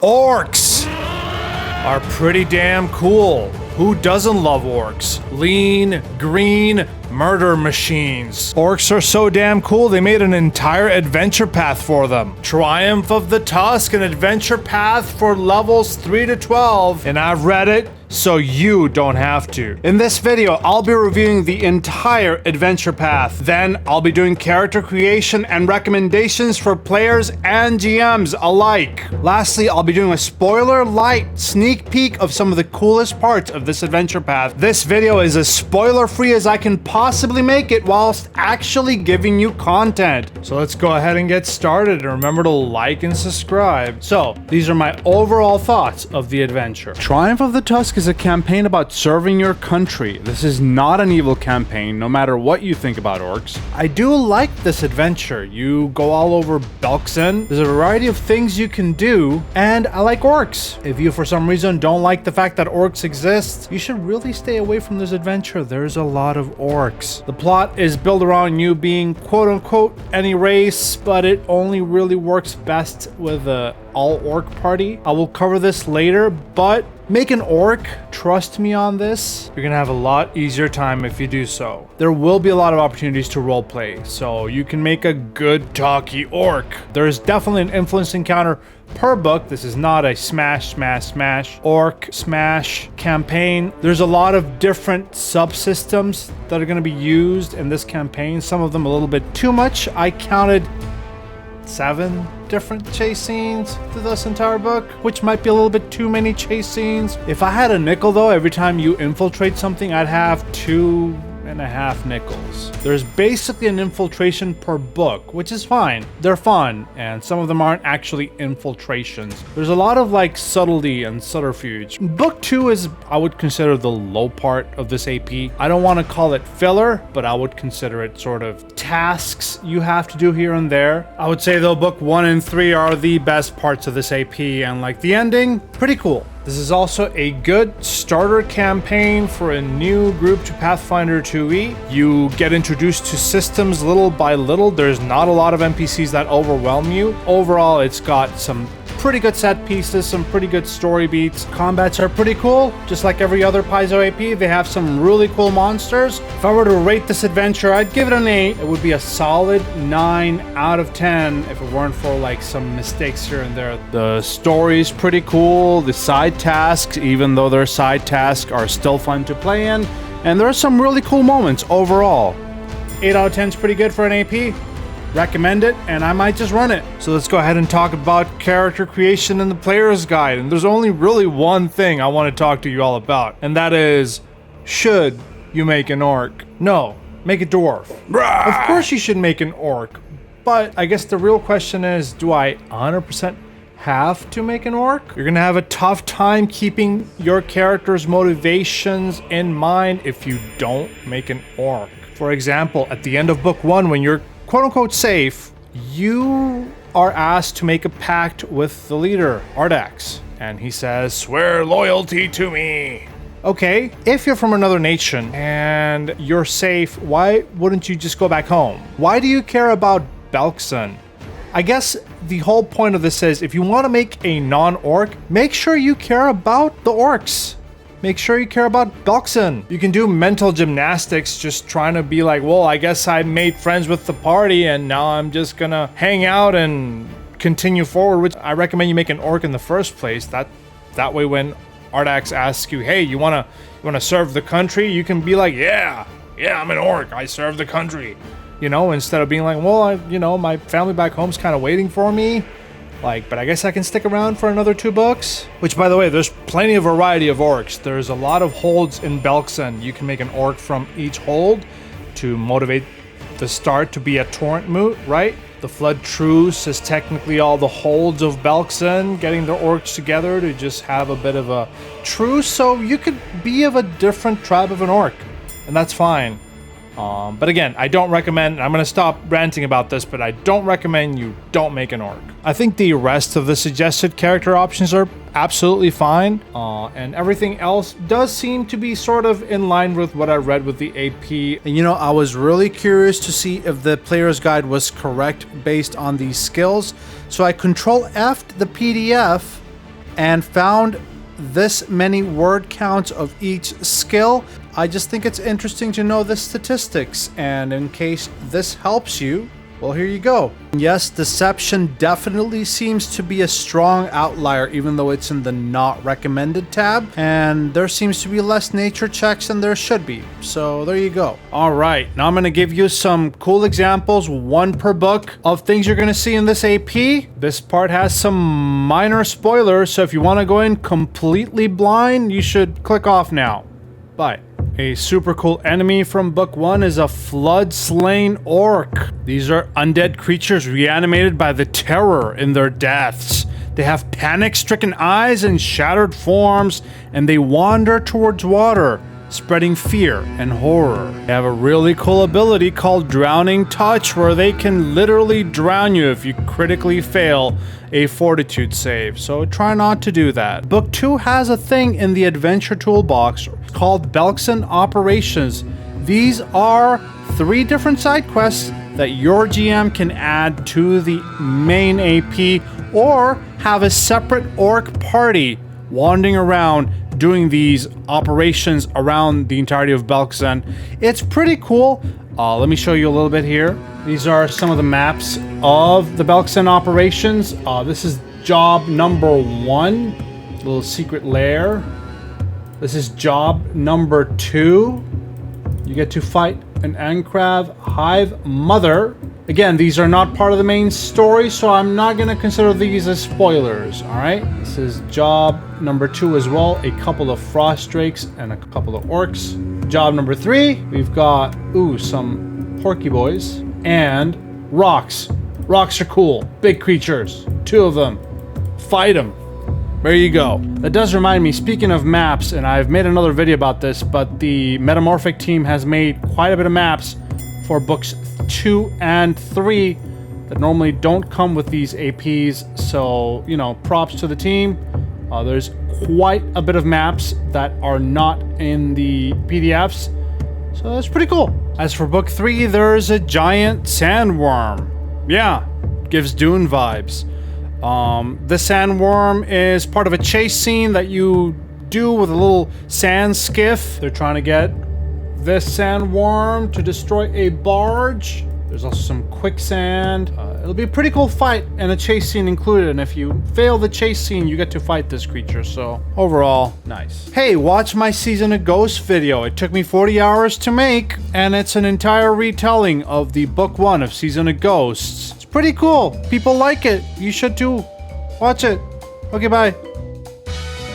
Orcs are pretty damn cool. Who doesn't love orcs? Lean, green, murder machines. Orcs are so damn cool, they made an entire adventure path for them. Triumph of the Tusk, an adventure path for levels 3 to 12. And I've read it, so you don't have to. In this video, I'll be reviewing the entire adventure path. Then I'll be doing character creation and recommendations for players and GMs alike. Lastly, I'll be doing a spoiler light sneak peek of some of the coolest parts of this adventure path. This video is as spoiler free as I can possibly make it whilst actually giving you content. So let's go ahead and get started, and remember to like and subscribe. So these are my overall thoughts of the adventure. Triumph of the Tusk is a campaign about serving your country. This is not an evil campaign, no matter what you think about orcs. I do like this adventure. You go all over Belkzen. There's a variety of things you can do, and I like orcs. If you for some reason don't like the fact that orcs exist, you should really stay away from this adventure. There's a lot of orcs. The plot is built around you being quote-unquote any race, but it only really works best with a all-orc party. I will cover this later, but make an orc. Trust me on this. You're gonna have a lot easier time if you do so. There will be a lot of opportunities to roleplay, so you can make a good talky orc. There's definitely an influence encounter per book. This is not a smash orc smash campaign. There's a lot of different subsystems that are going to be used in this campaign. Some of them a little bit too much. I counted 7 different chase scenes through this entire book, which might be a little bit too many chase scenes. If I had a nickel though, every time you infiltrate something, I'd have 2.5 nickels. There's basically an infiltration per book, which is fine. They're fun, and some of them aren't actually infiltrations. There's a lot of like subtlety and subterfuge. Book 2 is, I would consider, the low part of this AP. I don't want to call it filler, but I would consider it sort of tasks you have to do here and there. I would say though, book 1 and 3 are the best parts of this AP, and like the ending, pretty cool. This is also a good starter campaign for a new group to Pathfinder 2e. You get introduced to systems little by little. There's not a lot of NPCs that overwhelm you. Overall, it's got some pretty good set pieces, some pretty good story beats. Combats are pretty cool, just like every other Paizo AP. They have some really cool monsters. If I were to rate this adventure, I'd give it an 8. It would be a solid 9 out of 10 if it weren't for like some mistakes here and there. The story's pretty cool. The side tasks, even though they're side tasks, are still fun to play in. And there are some really cool moments overall. 8 out of 10 is pretty good for an AP. Recommend it, and I might just run it. So let's go ahead and talk about character creation in the player's guide. And there's only really one thing I want to talk to you all about, and that is, should you make an orc? No, make a dwarf. Of course you should make an orc, but I guess the real question is, do I 100% have to make an orc? You're gonna have a tough time keeping your character's motivations in mind if you don't make an orc. For example, at the end of book 1, when you're quote-unquote safe, you are asked to make a pact with the leader, Ardax. And he says, swear loyalty to me. Okay, if you're from another nation and you're safe, why wouldn't you just go back home? Why do you care about Belkzen? I guess the whole point of this is, if you want to make a non-orc, make sure you care about the orcs. Make sure you care about Belkzen. You can do mental gymnastics just trying to be like, well, I guess I made friends with the party and now I'm just gonna hang out and continue forward, which I recommend you make an orc in the first place. That way when Ardax asks you, hey, you wanna serve the country? You can be like, yeah, I'm an orc. I serve the country. You know, instead of being like, well, my family back home's kind of waiting for me. But I guess I can stick around for another 2 books. Which, by the way, there's plenty of variety of orcs. There's a lot of holds in Belkzen. You can make an orc from each hold to motivate the start to be a torrent moot, right? The Flood Truce is technically all the holds of Belkzen getting their orcs together to just have a bit of a truce. So you could be of a different tribe of an orc, and that's fine. But again, I don't recommend, I'm going to stop ranting about this, but I don't recommend you don't make an orc. I think the rest of the suggested character options are absolutely fine, and everything else does seem to be sort of in line with what I read with the AP. And I was really curious to see if the player's guide was correct based on these skills, so I Control F'd the PDF and found this many word counts of each skill. I just think it's interesting to know the statistics, and in case this helps you, well, here you go. Yes, deception definitely seems to be a strong outlier, even though it's in the not recommended tab, and there seems to be less nature checks than there should be. So there you go. All right, now I'm going to give you some cool examples, one per book, of things you're going to see in this AP. This part has some minor spoilers, so if you want to go in completely blind, you should click off now. Bye. A super cool enemy from book 1 is a flood-slain orc. These are undead creatures reanimated by the terror in their deaths. They have panic-stricken eyes and shattered forms, and they wander towards water, spreading fear and horror. They have a really cool ability called Drowning Touch, where they can literally drown you if you critically fail a fortitude save, so try not to do that. Book 2 has a thing in the adventure toolbox called Belkson Operations. These are 3 different side quests that your GM can add to the main AP, or have a separate orc party wandering around doing these operations around the entirety of Belkzen. It's pretty cool. Let me show you a little bit here. These are some of the maps of the Belkzen operations. This is job number 1, little secret lair. This is job number 2. You get to fight an Ankrav Hive Mother. Again, these are not part of the main story, so I'm not going to consider these as spoilers, alright? This is job number 2 as well. A couple of Frost Drakes and a couple of Orcs. Job number 3, we've got, some Porky Boys. And rocks. Rocks are cool. Big creatures. 2 of them. Fight them. There you go. That does remind me, speaking of maps, and I've made another video about this, but the Metamorphic team has made quite a bit of maps for books 2 and 3 that normally don't come with these APs, so, props to the team. There's quite a bit of maps that are not in the PDFs, so that's pretty cool. As for book 3, there's a giant sandworm. Yeah, gives Dune vibes. The sandworm is part of a chase scene that you do with a little sand skiff. They're trying to get this sandworm to destroy a barge. There's also some quicksand. It'll be a pretty cool fight and a chase scene included, and if you fail the chase scene, you get to fight this creature, so overall, nice. Hey, watch my Season of Ghosts video. It took me 40 hours to make, and it's an entire retelling of the book 1 of Season of Ghosts. It's pretty cool. People like it. You should too. Watch it. Okay, bye.